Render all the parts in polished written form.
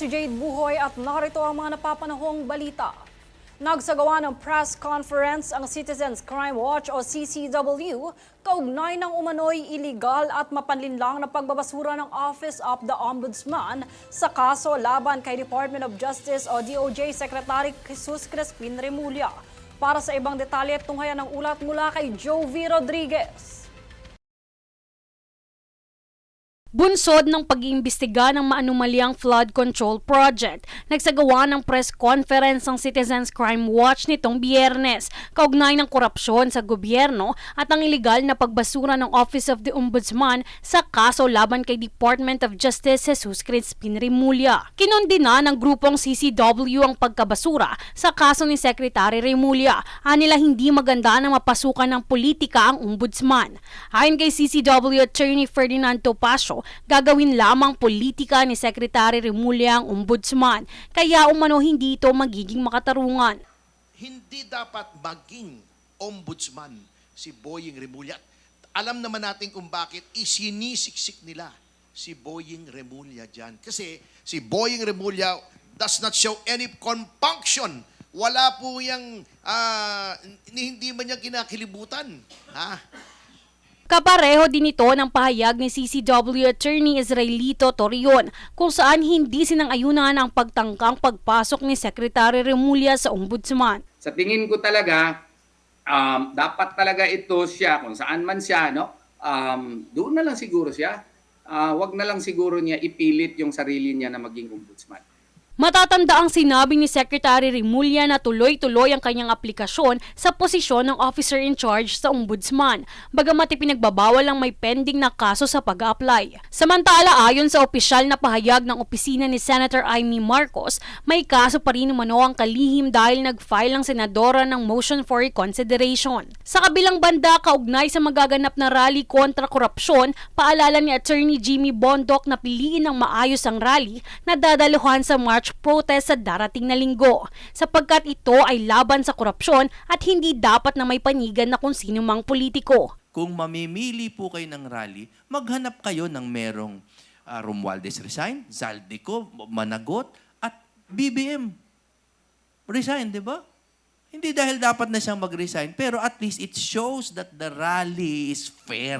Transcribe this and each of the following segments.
si Jade Buhoy at narito ang mga napapanahong balita. Nagsagawa ng press conference ang Citizens Crime Watch o CCW kaugnay ng umano'y iligal at mapanlinlang na pagbabasura ng Office of the Ombudsman sa kaso laban kay Department of Justice o DOJ Secretary Jesus Crispin Remulla. Para sa ibang detalye, tunghayan ng ulat mula kay Jovi Rodriguez. Bunsod ng pag-iimbestiga ng maanumalyang flood control project, nagsagawa ng press conference ang Citizens Crime Watch nitong Biyernes, kaugnay ng korupsyon sa gobyerno at ang iligal na pagbasura ng Office of the Ombudsman sa kaso laban kay Department of Justice Jesus Crispin Remulla. Kinondena ng grupong CCW ang pagkabasura sa kaso ni Secretary Remulla. Anila hindi maganda na mapasukan ng politika ang ombudsman. Ayon kay CCW Attorney Ferdinand Topacio, gagawin lamang politika ni Secretary Remulla ang ombudsman, kaya umano hindi ito magiging makatarungan. Hindi dapat maging ombudsman si Boying Remulla. Alam naman natin kung bakit isinisiksik nila si Boying Remulla dyan. Kasi si Boying Remulla does not show any compunction. Wala po yung, hindi man niya kinakilibutan. Kapareho din ito ng pahayag ni CCW Attorney Israelito Torion, kung saan hindi sinang-ayunan ang pagtangkang pagpasok ni Secretary Remulla sa ombudsman. Sa tingin ko talaga, dapat talaga ito siya, kung saan man siya, no? Doon na lang siguro siya. Wag na lang siguro niya ipilit yung sarili niya na maging ombudsman. Matatanda ang sinabi ni Secretary Remulla na tuloy-tuloy ang kanyang aplikasyon sa posisyon ng officer in charge sa ombudsman, bagamat ipinagbabawal ang may pending na kaso sa pag-apply. Samantala, ayon sa opisyal na pahayag ng opisina ni Senator Amy Marcos, may kaso pa rin umano ang kalihim dahil nag-file ang senadora ng motion for reconsideration. Sa kabilang banda, kaugnay sa magaganap na rally kontra korupsyon, paalala ni Attorney Jimmy Bondoc na piliin ng maayos ang rally na dadaluhan sa March protest sa darating na linggo, sapagkat ito ay laban sa korupsyon at hindi dapat na may panigan na kung sino mang politiko. Kung mamimili po kayo ng rally, maghanap kayo ng merong Romualdez resign, Zaldico, Managot, at BBM. Resign, di ba? Hindi dahil dapat na siyang mag-resign, pero at least it shows that the rally is fair.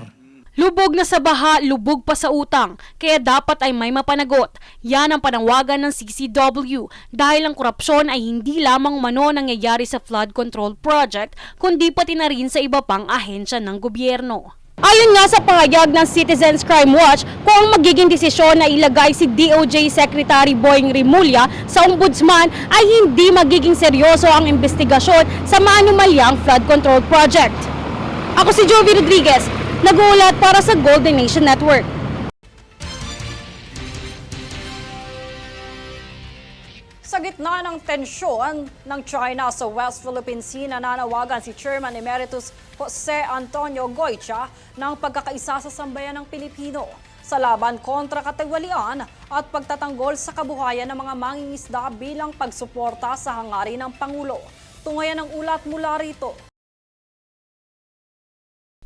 Lubog na sa baha, lubog pa sa utang, kaya dapat ay may mapanagot. Yan ang panawagan ng CCW dahil ang korupsyon ay hindi lamang umano nangyayari sa flood control project, kundi pati na rin sa iba pang ahensya ng gobyerno. Ayon nga sa pahayag ng Citizens Crime Watch, kung ang magiging desisyon na ilagay si DOJ Secretary Boying Remulla sa ombudsman ay hindi magiging seryoso ang investigasyon sa maanumalyang flood control project. Ako si Jovi Rodriguez, nag-uulat para sa Golden Nation Network. Sa gitna ng tensyon ng China sa West Philippine Sea, nananawagan si Chairman Emeritus Jose Antonio Goycha ng pagkakaisa sa sambayan ng Pilipino sa laban kontra katiwalian at pagtatanggol sa kabuhayan ng mga mangingisda bilang pagsuporta sa hangarin ng Pangulo. Tunghayan ang ulat mula rito.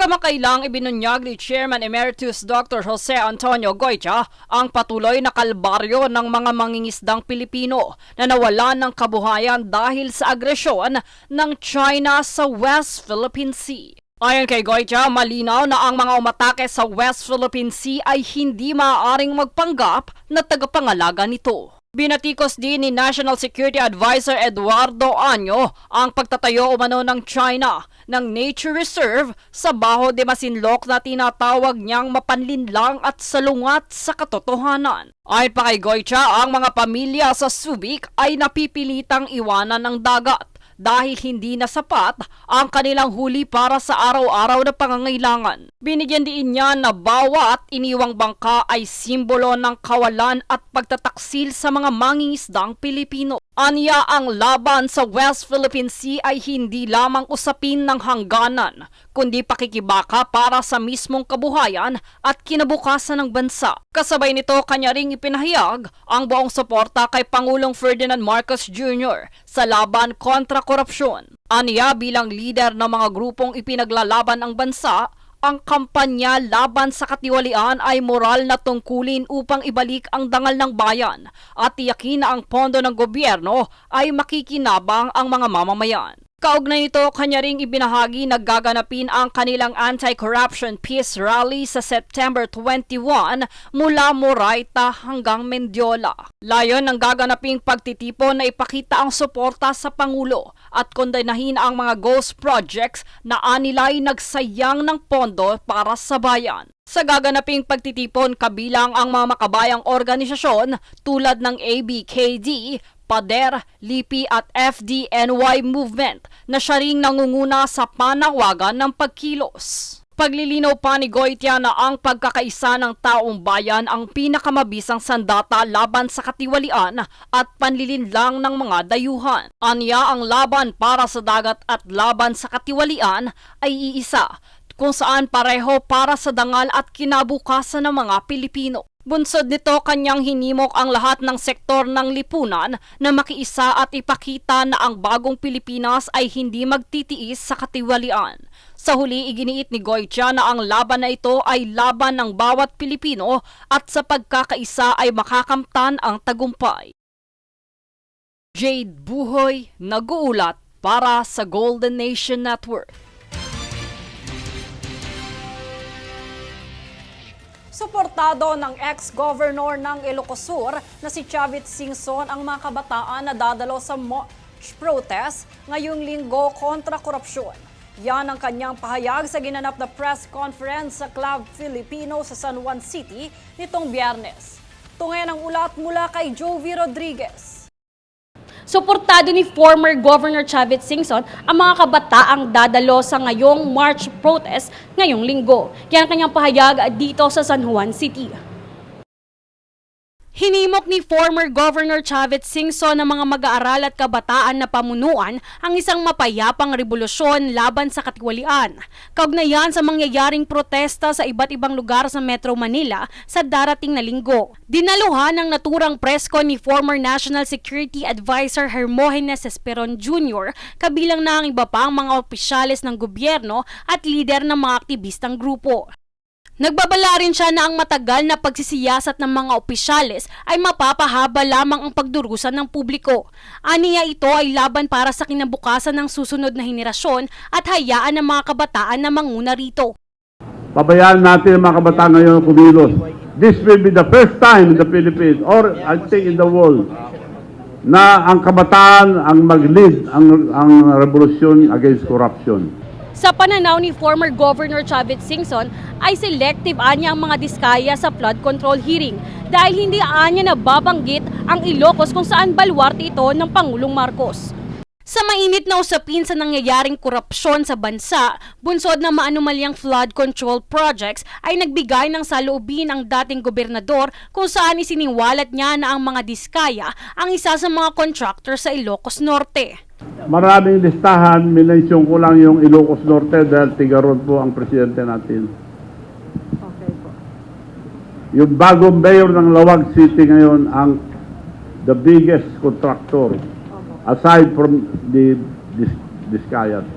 Kamakailang ibinunyag ni Chairman Emeritus Dr. Jose Antonio Goycha ang patuloy na kalbaryo ng mga mangingisdang Pilipino na nawalan ng kabuhayan dahil sa agresyon ng China sa West Philippine Sea. Ayon kay Goycha, malinaw na ang mga umatake sa West Philippine Sea ay hindi maaaring magpanggap na tagapangalaga nito. Binatikos din ni National Security Advisor Eduardo Año ang pagtatayo umano ng China ng nature reserve sa Baho de Masinloc na tinatawag niyang mapanlinlang at salungat sa katotohanan. Ayon pa kay Goycha, ang mga pamilya sa Subic ay napipilitang iwanan ng dagat dahil hindi na sapat ang kanilang huli para sa araw-araw na pangangailangan. Binigyan din niya na bawat iniwang bangka ay simbolo ng kawalan at pagtataksil sa mga mangingisdang Pilipino. Aniya, ang laban sa West Philippine Sea ay hindi lamang usapin ng hangganan, kundi pakikibaka para sa mismong kabuhayan at kinabukasan ng bansa. Kasabay nito, kanya ring ipinahayag ang buong suporta kay Pangulong Ferdinand Marcos Jr. sa laban kontra korupsyon. Aniya, bilang leader ng mga grupong ipinaglalaban ang bansa, Ang kampanya laban sa katiwalian ay moral na tungkulin upang ibalik ang dangal ng bayan at tiyakin na ang pondo ng gobyerno ay makikinabang ang mga mamamayan. Kaugnay nito, kanya ring ibinahagi na gaganapin ang kanilang anti-corruption peace rally sa September 21 mula Moraita hanggang Mendiola. Layon ng gaganaping pagtitipon na ipakita ang suporta sa Pangulo at kondenahin ang mga ghost projects na anilay nagsayang ng pondo para sa bayan. Sa gaganaping pagtitipon kabilang ang mga makabayang organisasyon tulad ng ABKD, PADER, LIPI at FDNY movement na siya ring nangunguna sa panawagan ng pagkilos. Paglilinaw pa ni Goitia na ang pagkakaisa ng taong bayan ang pinakamabisang sandata laban sa katiwalian at panlilinlang ng mga dayuhan. Anya ang laban para sa dagat at laban sa katiwalian ay iisa, kung saan pareho para sa dangal at kinabukasan ng mga Pilipino. Bunsod nito, kanyang hinimok ang lahat ng sektor ng lipunan na makiisa at ipakita na ang bagong Pilipinas ay hindi magtitiis sa katiwalian. Sa huli, iginiit ni Goitia na ang laban na ito ay laban ng bawat Pilipino at sa pagkakaisa ay makakamtan ang tagumpay. Jade Buhoy, nag-uulat para sa Golden Nation Network. Suportado ng ex-governor ng Ilocos Sur na si Chavit Singson ang mga kabataan na dadalo sa march protest ngayong linggo kontra korupsyon. Yan ang kanyang pahayag sa ginanap na press conference sa Club Filipino sa San Juan City nitong Biyernes. Tungayan ang ulat mula kay Jovi Rodriguez. Suportado ni former Governor Chavit Singson ang mga kabataang dadalo sa ngayong march protest ngayong linggo. Yan ang kanyang pahayag dito sa San Juan City. Hinimok ni former Governor Chavit Singson ng mga mag-aaral at kabataan na pamunuan ang isang mapayapang revolusyon laban sa katiwalian. Kaugnayan sa mangyayaring protesta sa iba't ibang lugar sa Metro Manila sa darating na linggo. Dinaluhan ng naturang presko ni former National Security Advisor Hermogenes Esperon Jr. kabilang na ang iba pang mga opisyales ng gobyerno at lider ng mga aktivistang grupo. Nagbabala rin siya na ang matagal na pagsisiyasat ng mga opisyales ay mapapahaba lamang ang pagdurusa ng publiko. Aniya ito ay laban para sa kinabukasan ng susunod na henerasyon at hayaan ng mga kabataan na manguna rito. Pabayaan natin ang mga kabataan ngayon kumilos. This will be the first time in the Philippines or I think in the world na ang kabataan ang mag-lead ang revolusyon against corruption. Sa pananaw ni former Governor Chavit Singson ay selective anya ang mga diskaya sa flood control hearing dahil hindi anya nababanggit ang Ilocos kung saan baluarte ito ng Pangulong Marcos. Sa mainit na usapin sa nangyayaring korupsyon sa bansa, bunsod ng maanumalyang flood control projects ay nagbigay ng saloobin ang dating gobernador kung saan isiniwalat niya na ang mga diskaya ang isa sa mga contractor sa Ilocos Norte. Maraming listahan, minensyon ko lang yung Ilocos Norte dahil tigaron po ang presidente natin. Okay po. Yung bagong mayor ng Lawag City ngayon ang the biggest contractor aside from the Discayas.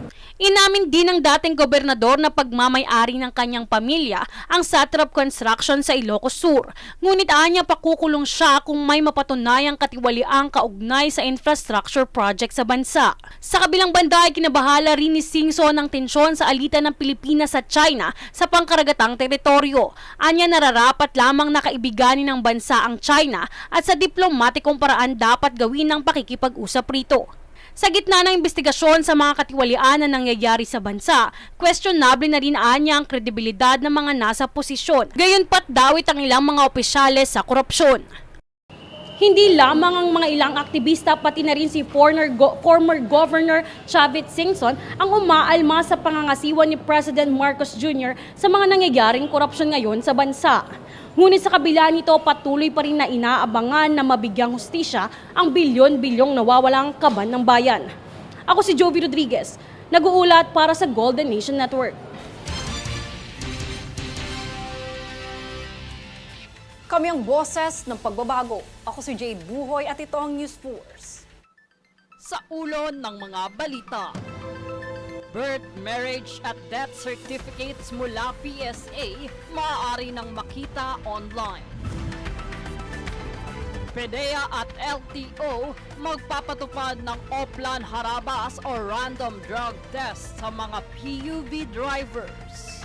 Inamin din ng dating gobernador na pagmamay-ari ng kanyang pamilya ang Satrap Construction sa Ilocos Sur. Ngunit anya pakukulong siya kung may mapatunayang katiwaliang kaugnay sa infrastructure project sa bansa. Sa kabilang banda ay kinabahala rin ni Singson ng tensyon sa alitan ng Pilipinas at China sa pangkaragatang teritoryo. Anya nararapat lamang na kaibiganin ng bansa ang China at sa diplomatikong paraan dapat gawin ng pakikipag-usap rito. Sa gitna ng investigasyon sa mga katiwalian na nangyayari sa bansa, questionable na rin anya ang kredibilidad ng mga nasa posisyon. Gayunpat dawit ang ilang mga opisyales sa korupsyon. Hindi lamang ang mga ilang aktivista pati na rin si former Governor Chavit Singson ang umaalma sa pangangasiwa ni President Marcos Jr. sa mga nangyayaring korupsyon ngayon sa bansa. Ngunit sa kabila nito, patuloy pa rin na inaabangan na mabigyang hustisya ang bilyon-bilyong nawawalang kaban ng bayan. Ako si Jovi Rodriguez, nag-uulat para sa Golden Nation Network. Kami ang boses ng pagbabago. Ako si Jade Buhoy at ito ang News Force. Sa ulo ng mga balita. birth, marriage at death certificates mula PSA maaari nang makita online. PDEA at LTO magpapatupad ng Oplan Harabas o random drug test sa mga PUV drivers.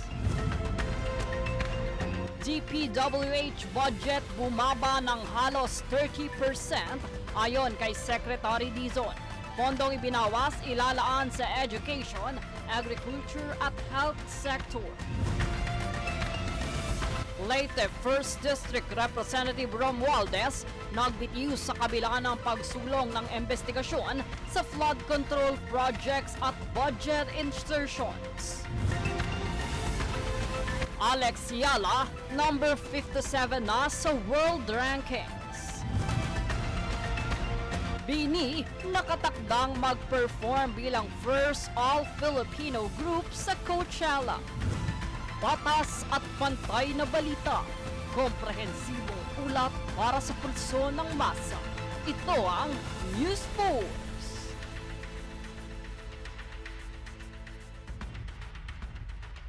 DPWH budget bumaba ng halos 30% ayon kay Secretary Dizon. Pondong ibinawas ilalaan sa education, agriculture at health sector. Leyte 1st District Representative Romualdez nagbitiw sa kabila ng pagsulong ng investigasyon sa flood control projects at budget insertions. Alex Yala, number 57 na sa world rankings. Bini, nakatakdang mag-perform bilang first all-Filipino group sa Coachella. Patas at pantay na balita, komprehensibong ulat para sa pulso ng masa. Ito ang News Pool.